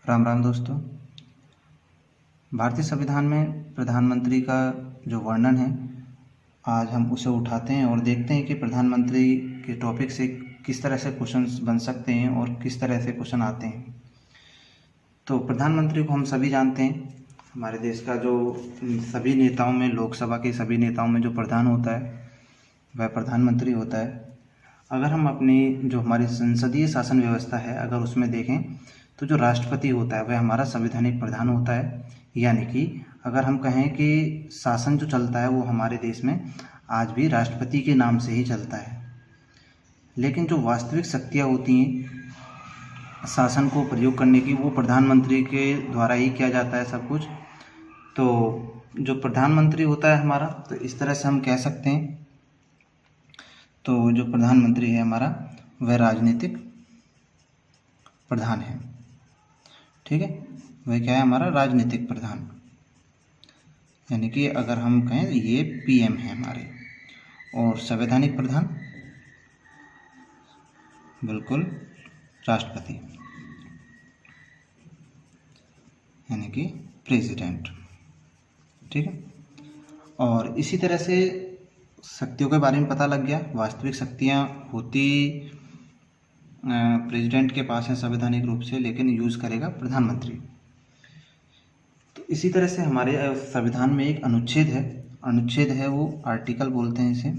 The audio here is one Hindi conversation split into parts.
राम राम दोस्तों। भारतीय संविधान में प्रधानमंत्री का जो वर्णन है, आज हम उसे उठाते हैं और देखते हैं कि प्रधानमंत्री के टॉपिक से किस तरह से क्वेश्चंस बन सकते हैं और किस तरह से क्वेश्चन आते हैं। तो प्रधानमंत्री को हम सभी जानते हैं, हमारे देश का जो सभी नेताओं में, लोकसभा के सभी नेताओं में जो प्रधान होता है वह प्रधानमंत्री होता है। अगर हम अपनी जो हमारी संसदीय शासन व्यवस्था है, अगर उसमें देखें तो जो राष्ट्रपति होता है वह हमारा संवैधानिक प्रधान होता है। यानी कि अगर हम कहें कि शासन जो चलता है वो हमारे देश में आज भी राष्ट्रपति के नाम से ही चलता है। लेकिन जो वास्तविक शक्तियाँ होती हैं शासन को प्रयोग करने की, वो प्रधानमंत्री के द्वारा ही किया जाता है सब कुछ। तो जो प्रधानमंत्री होता है हमारा, तो इस तरह से हम कह सकते हैं, तो जो प्रधानमंत्री है हमारा वह राजनीतिक प्रधान है। ठीक है, वह क्या है हमारा राजनीतिक प्रधान। यानी कि अगर हम कहें ये पीएम है हमारे, और संवैधानिक प्रधान बिल्कुल राष्ट्रपति, यानी कि प्रेसिडेंट। ठीक है, और इसी तरह से शक्तियों के बारे में पता लग गया। वास्तविक शक्तियाँ होती प्रेसिडेंट के पास है संवैधानिक रूप से, लेकिन यूज़ करेगा प्रधानमंत्री। तो इसी तरह से हमारे संविधान में एक अनुच्छेद है, वो आर्टिकल बोलते हैं इसे,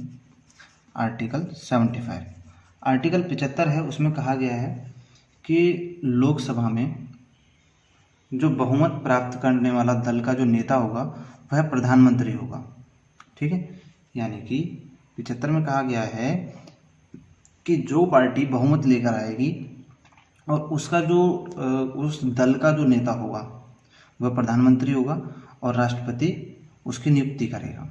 आर्टिकल 75। आर्टिकल 75 है, उसमें कहा गया है कि लोकसभा में जो बहुमत प्राप्त करने वाला दल का जो नेता होगा वह प्रधानमंत्री होगा। ठीक है, यानी कि 75 में कहा गया है कि जो पार्टी बहुमत लेकर आएगी और उसका जो उस दल का जो नेता होगा वह प्रधानमंत्री होगा और राष्ट्रपति उसकी नियुक्ति करेगा।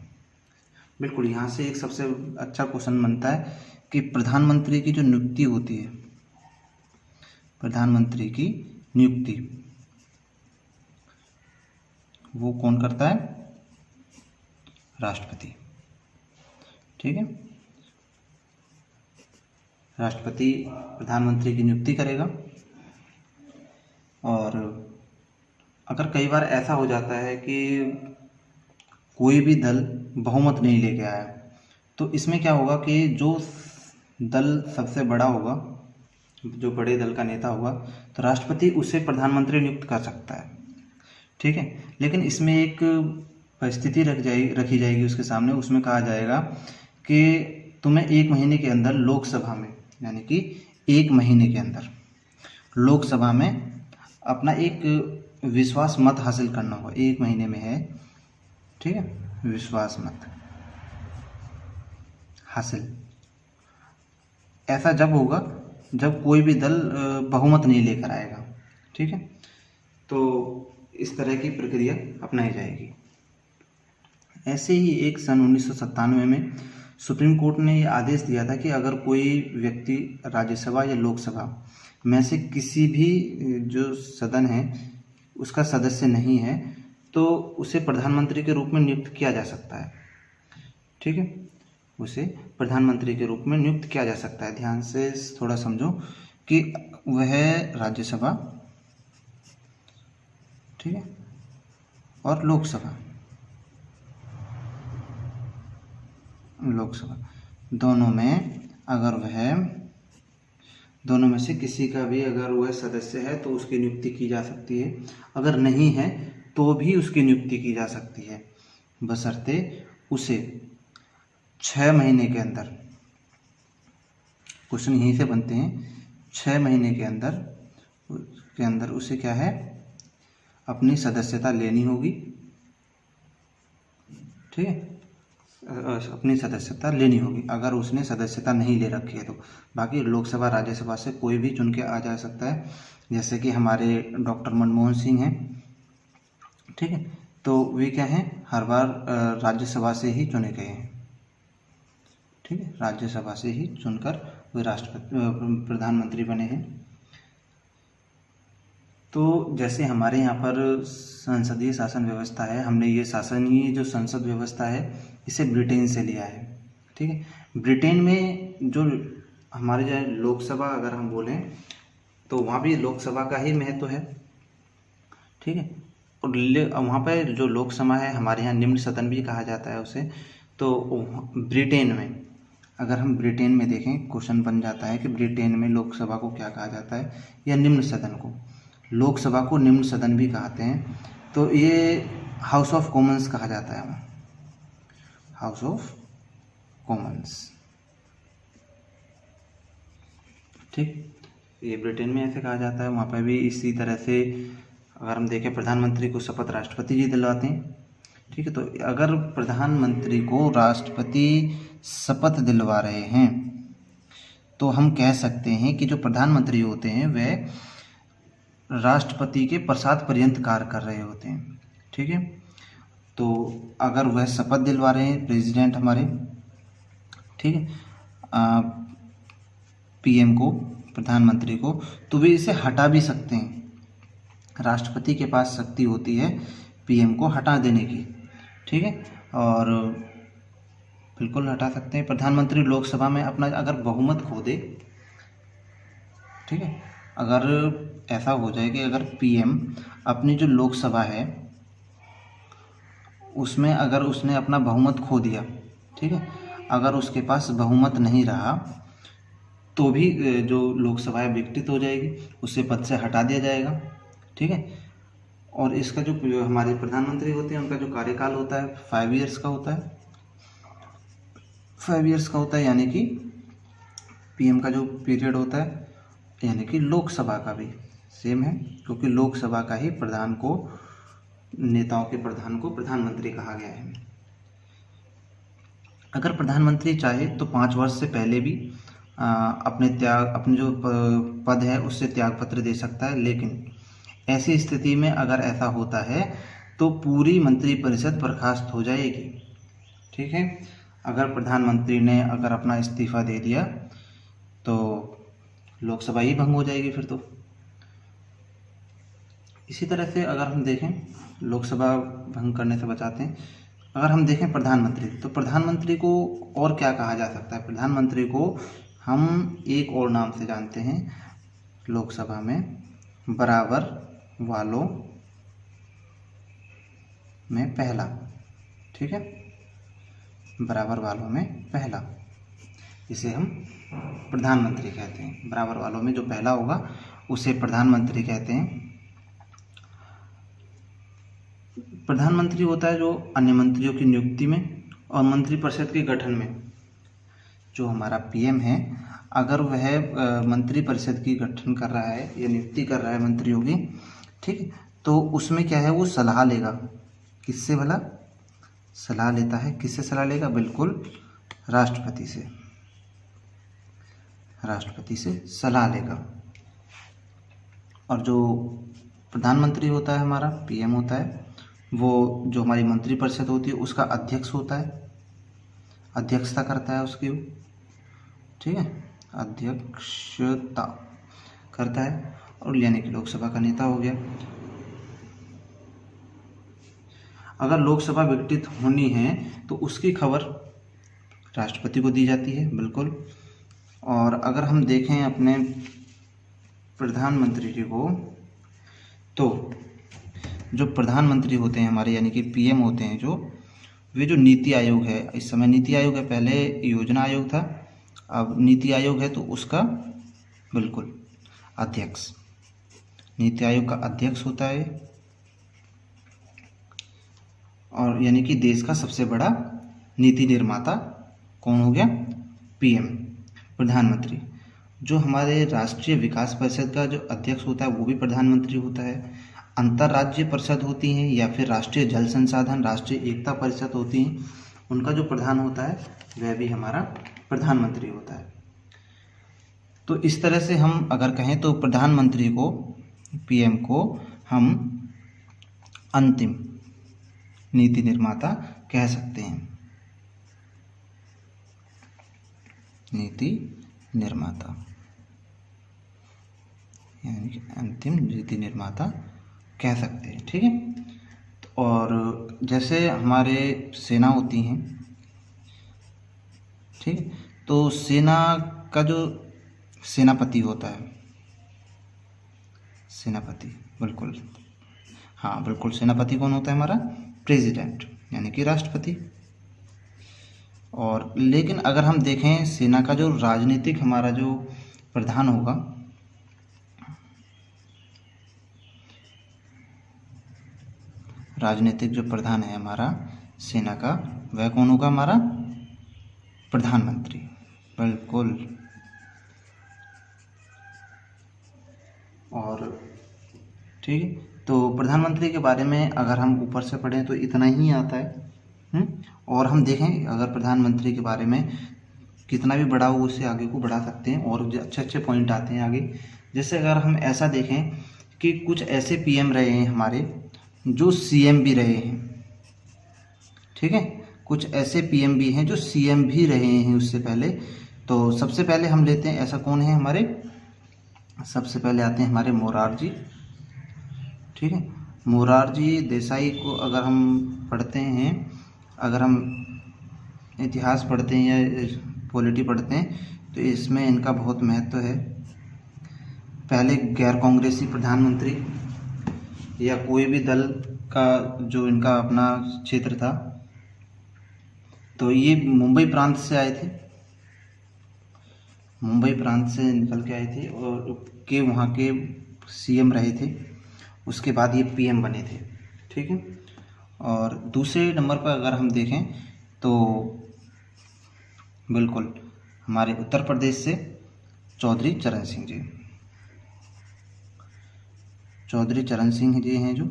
बिल्कुल, यहाँ से एक सबसे अच्छा क्वेश्चन बनता है कि प्रधानमंत्री की जो नियुक्ति होती है, प्रधानमंत्री की नियुक्ति वो कौन करता है? राष्ट्रपति। ठीक है, राष्ट्रपति प्रधानमंत्री की नियुक्ति करेगा। और अगर कई बार ऐसा हो जाता है कि कोई भी दल बहुमत नहीं लेके आया, तो इसमें क्या होगा कि जो दल सबसे बड़ा होगा, जो बड़े दल का नेता होगा, तो राष्ट्रपति उसे प्रधानमंत्री नियुक्त कर सकता है। ठीक है, लेकिन इसमें एक परिस्थिति रखी जाएगी उसके सामने। उसमें कहा जाएगा कि तुम्हें 1 महीने के अंदर लोकसभा में, यानी कि 1 महीने के अंदर लोकसभा में अपना एक विश्वास मत हासिल करना होगा। 1 महीने में है, ठीक है, विश्वास मत हासिल। ऐसा जब होगा जब कोई भी दल बहुमत नहीं लेकर आएगा। ठीक है, तो इस तरह की प्रक्रिया अपनाई जाएगी। ऐसे ही एक सन 1997 में सुप्रीम कोर्ट ने ये आदेश दिया था कि अगर कोई व्यक्ति राज्यसभा या लोकसभा में से किसी भी जो सदन है उसका सदस्य नहीं है, तो उसे प्रधानमंत्री के रूप में नियुक्त किया जा सकता है। ठीक है, उसे प्रधानमंत्री के रूप में नियुक्त किया जा सकता है। ध्यान से थोड़ा समझो कि वह राज्यसभा, ठीक है, और लोकसभा दोनों में, अगर वह दोनों में से किसी का भी अगर वह सदस्य है तो उसकी नियुक्ति की जा सकती है। अगर नहीं है तो भी उसकी नियुक्ति की जा सकती है, बशर्ते उसे 6 महीने के अंदर, क्वेश्चन यहीं से बनते हैं, 6 महीने के अंदर उसे क्या है, अपनी सदस्यता लेनी होगी। ठीक है, अपनी सदस्यता लेनी होगी अगर उसने सदस्यता नहीं ले रखी है तो। बाकी लोकसभा राज्यसभा से कोई भी चुन के आ जा सकता है, जैसे कि हमारे डॉक्टर मनमोहन सिंह हैं। ठीक है, तो वे क्या हैं, हर बार राज्यसभा से ही चुने गए हैं। ठीक है, राज्यसभा से ही चुनकर वे प्रधानमंत्री बने हैं। तो जैसे हमारे यहाँ पर संसदीय शासन व्यवस्था है, हमने ये शासनीय जो संसद व्यवस्था है इसे ब्रिटेन से लिया है। ठीक है, ब्रिटेन में जो हमारे जो लोकसभा अगर हम बोलें तो वहाँ भी लोकसभा का ही महत्व है। ठीक है। और वहाँ पर जो लोकसभा है, हमारे यहाँ निम्न सदन भी कहा जाता है उसे। तो ब्रिटेन में, अगर हम ब्रिटेन में देखें, क्वेश्चन बन जाता है कि ब्रिटेन में लोकसभा को क्या कहा जाता है, या निम्न सदन को। लोकसभा को निम्न सदन भी कहते हैं। तो ये हाउस ऑफ कॉमन्स कहा जाता है, हाउस ऑफ कॉमन्स। ठीक, ये ब्रिटेन में ऐसे कहा जाता है। वहाँ पर भी इसी तरह से अगर हम देखें, प्रधानमंत्री को शपथ राष्ट्रपति जी दिलवाते हैं। ठीक है, तो अगर प्रधानमंत्री को राष्ट्रपति शपथ दिलवा रहे हैं तो हम कह सकते हैं कि जो प्रधानमंत्री होते हैं वह राष्ट्रपति के प्रसाद पर्यंत कार्य कर रहे होते हैं। ठीक है, तो अगर वह शपथ दिलवा रहे हैं प्रेसिडेंट हमारे, ठीक है, पीएम को, प्रधानमंत्री को, तो वे इसे हटा भी सकते हैं। राष्ट्रपति के पास शक्ति होती है पीएम को हटा देने की। ठीक है, और बिल्कुल हटा सकते हैं। प्रधानमंत्री लोकसभा में अपना अगर बहुमत खो दे, ठीक है, अगर ऐसा हो जाए कि अगर पीएम अपनी जो लोकसभा है उसमें अगर उसने अपना बहुमत खो दिया, ठीक है, अगर उसके पास बहुमत नहीं रहा तो भी जो लोकसभा विघटित हो जाएगी, उससे पद से हटा दिया जाएगा। ठीक है, और इसका जो हमारे प्रधानमंत्री होते हैं उनका जो कार्यकाल होता है 5 ईयर्स का होता है। 5 ईयर्स का होता है, यानी कि पीएम का जो पीरियड होता है, यानी कि लोकसभा का भी सेम है, क्योंकि लोकसभा का ही प्रधान को, नेताओं के प्रधान को प्रधानमंत्री कहा गया है। अगर प्रधानमंत्री चाहे तो 5 वर्ष से पहले भी अपने जो पद है उससे त्यागपत्र दे सकता है, लेकिन ऐसी स्थिति में अगर ऐसा होता है तो पूरी मंत्रिपरिषद बर्खास्त हो जाएगी। ठीक है, अगर प्रधानमंत्री ने अगर अपना इस्तीफा दे दिया तो लोकसभा ही भंग हो जाएगी फिर तो। इसी तरह से अगर हम देखें, लोकसभा भंग करने से बचाते हैं। अगर हम देखें प्रधानमंत्री, तो प्रधानमंत्री को और क्या कहा जा सकता है? प्रधानमंत्री को हम एक और नाम से जानते हैं लोकसभा में, बराबर वालों में पहला। ठीक है, बराबर वालों में पहला, इसे हम प्रधानमंत्री कहते हैं। बराबर वालों में जो पहला होगा उसे प्रधानमंत्री कहते हैं। प्रधानमंत्री होता है जो अन्य मंत्रियों की नियुक्ति में और मंत्रिपरिषद के गठन में, जो हमारा पीएम है, अगर वह मंत्रिपरिषद की गठन कर रहा है या नियुक्ति कर रहा है मंत्रियों की, ठीक, तो उसमें क्या है, वो सलाह लेगा। किससे भला सलाह लेता है? किससे सलाह लेगा? बिल्कुल राष्ट्रपति से, राष्ट्रपति से सलाह लेगा। और जो प्रधानमंत्री होता है हमारा, पीएम होता है, वो जो हमारी मंत्रिपरिषद होती है उसका अध्यक्ष होता है, अध्यक्षता करता है उसकी, ठीक है, अध्यक्षता करता है, और यानी कि लोकसभा का नेता हो गया। अगर लोकसभा विघटित होनी है तो उसकी खबर राष्ट्रपति को दी जाती है, बिल्कुल। और अगर हम देखें अपने प्रधानमंत्री जी को, तो जो प्रधानमंत्री होते हैं हमारे, यानी कि पीएम होते हैं, जो वे जो नीति आयोग है, इस समय नीति आयोग है, पहले योजना आयोग था, अब नीति आयोग है, तो उसका बिल्कुल अध्यक्ष, नीति आयोग का अध्यक्ष होता है। और यानी कि देश का सबसे बड़ा नीति निर्माता कौन हो गया? पीएम, प्रधानमंत्री। जो हमारे राष्ट्रीय विकास परिषद का जो अध्यक्ष होता है वो भी प्रधानमंत्री होता है। अंतर्राज्यीय परिषद होती हैं या फिर राष्ट्रीय जल संसाधन, राष्ट्रीय एकता परिषद होती हैं, उनका जो प्रधान होता है वह भी हमारा प्रधानमंत्री होता है। तो इस तरह से हम अगर कहें तो प्रधानमंत्री को, पीएम को हम अंतिम नीति निर्माता कह सकते हैं, नीति निर्माता, यानी कि अंतिम नीति निर्माता कह सकते हैं। ठीक है, और जैसे हमारे सेना होती हैं, ठीक, तो सेना का जो सेनापति होता है, सेनापति, बिल्कुल हाँ बिल्कुल, सेनापति कौन होता है हमारा? प्रेसिडेंट, यानी कि राष्ट्रपति। और लेकिन अगर हम देखें सेना का जो राजनीतिक हमारा जो प्रधान होगा, राजनीतिक जो प्रधान है हमारा सेना का, वह कौन होगा? हमारा प्रधानमंत्री। बिल्कुल। और ठीक है, तो प्रधानमंत्री के बारे में अगर हम ऊपर से पढ़ें तो इतना ही आता है। और हम देखें अगर प्रधानमंत्री के बारे में कितना भी बड़ा हो उससे आगे को बढ़ा सकते हैं और अच्छे अच्छे पॉइंट आते हैं आगे। जैसे अगर हम ऐसा देखें कि कुछ ऐसे पीएम रहे हैं हमारे जो सीएम भी रहे हैं, ठीक है, कुछ ऐसे पीएम भी हैं जो सीएम भी रहे हैं उससे पहले। तो सबसे पहले हम लेते हैं, ऐसा कौन है हमारे? सबसे पहले आते हैं हमारे मोरारजी, ठीक है। मोरारजी देसाई को अगर हम पढ़ते हैं, अगर हम इतिहास पढ़ते हैं या पॉलिटी पढ़ते हैं तो इसमें इनका बहुत महत्व है। पहले गैर कांग्रेसी प्रधानमंत्री या कोई भी दल का जो इनका अपना क्षेत्र था, तो ये मुंबई प्रांत से आए थे, मुंबई प्रांत से निकल के आए थे और के वहाँ के सीएम रहे थे। उसके बाद ये पीएम बने थे, ठीक है। और दूसरे नंबर पर अगर हम देखें तो बिल्कुल हमारे उत्तर प्रदेश से चौधरी चरण सिंह जी, चौधरी चरण सिंह जी हैं जो,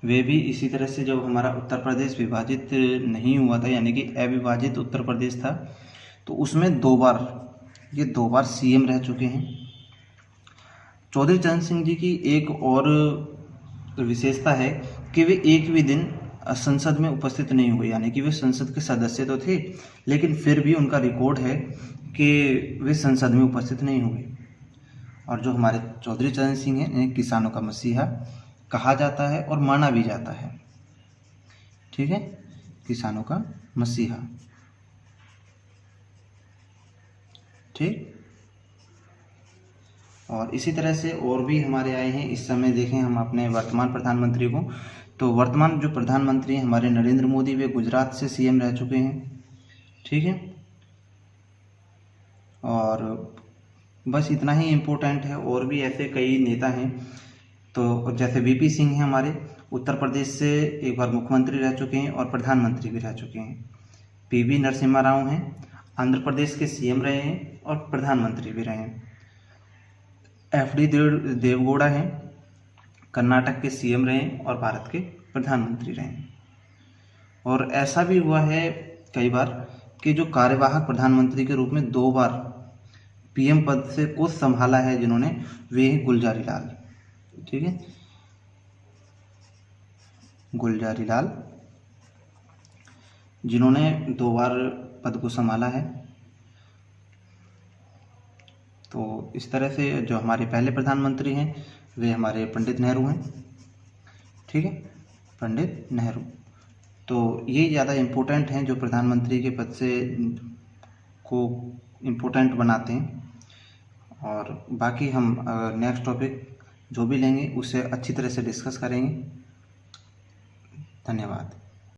वे भी इसी तरह से जब हमारा उत्तर प्रदेश विभाजित नहीं हुआ था, यानी कि अविभाजित उत्तर प्रदेश था, तो उसमें ये दो बार सीएम रह चुके हैं। चौधरी चरण सिंह जी की एक और विशेषता है कि वे एक भी दिन संसद में उपस्थित नहीं हुए, यानी कि वे संसद के सदस्य तो थे लेकिन फिर भी उनका रिकॉर्ड है कि वे संसद में उपस्थित नहीं हुए। और जो हमारे चौधरी चरण सिंह हैं, इन्हें किसानों का मसीहा कहा जाता है और माना भी जाता है, ठीक है, किसानों का मसीहा, ठीक। और इसी तरह से और भी हमारे आए हैं। इस समय देखें हम अपने वर्तमान प्रधानमंत्री को, तो वर्तमान जो प्रधानमंत्री हैं हमारे नरेंद्र मोदी, वे गुजरात से सीएम रह चुके हैं, ठीक है। और बस इतना ही इम्पोर्टेंट है। और भी ऐसे कई नेता हैं, तो जैसे वीपी सिंह हैं हमारे उत्तर प्रदेश से, एक बार मुख्यमंत्री रह चुके हैं और प्रधानमंत्री भी रह चुके हैं। पीवी नरसिम्हा राव हैं, आंध्र प्रदेश के सीएम रहे हैं और प्रधानमंत्री भी रहे हैं। एफडी देवगौड़ा हैं, कर्नाटक के सीएम रहे हैं और भारत के प्रधानमंत्री रहे हैं। और ऐसा भी हुआ है कई बार कि जो कार्यवाहक प्रधानमंत्री के रूप में 2 बार पीएम पद से को संभाला है जिन्होंने, वे हैं गुलजारी लाल, ठीक है, गुलजारी लाल, जिन्होंने 2 बार पद को संभाला है। तो इस तरह से जो हमारे पहले प्रधानमंत्री हैं वे हमारे पंडित नेहरू हैं, ठीक है, पंडित नेहरू। तो ये ज़्यादा इम्पोर्टेंट हैं जो प्रधानमंत्री के पद से को इम्पोर्टेंट बनाते हैं। और बाकी हम नेक्स्ट टॉपिक जो भी लेंगे उसे अच्छी तरह से डिस्कस करेंगे। धन्यवाद।